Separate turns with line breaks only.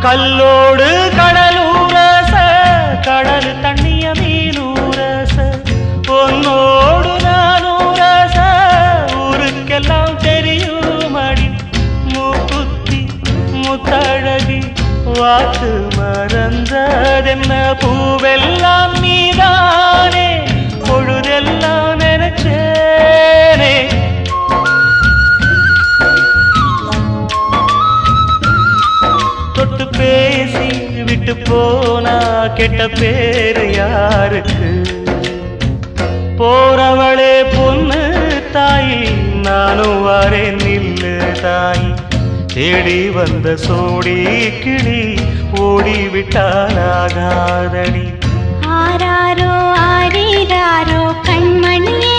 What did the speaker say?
கல்லோடு கடலூரச கடல் தண்ணிய மீனூரச பொன்னோடு நானூரச ஊருக்கெல்லாம் தெரியுமடி மூக்குத்தி முத்தழகி வாக்கு மறந்ததென்ன பூவெல்லாம் நீதானே பொழுதெல்லாம் நினைச்சேனே தொட்டு பேசி விட்டு போனா கெட்ட பேரு யாருக்கு போறவளே பொண்ணு தாயி நானும் வரேன் நில்லு தாயி தேடி வந்த சோடி கிளி ஓடிவிட்டாலாகாதடி
ஆராரோ ஆரீராரோ கண்மணியே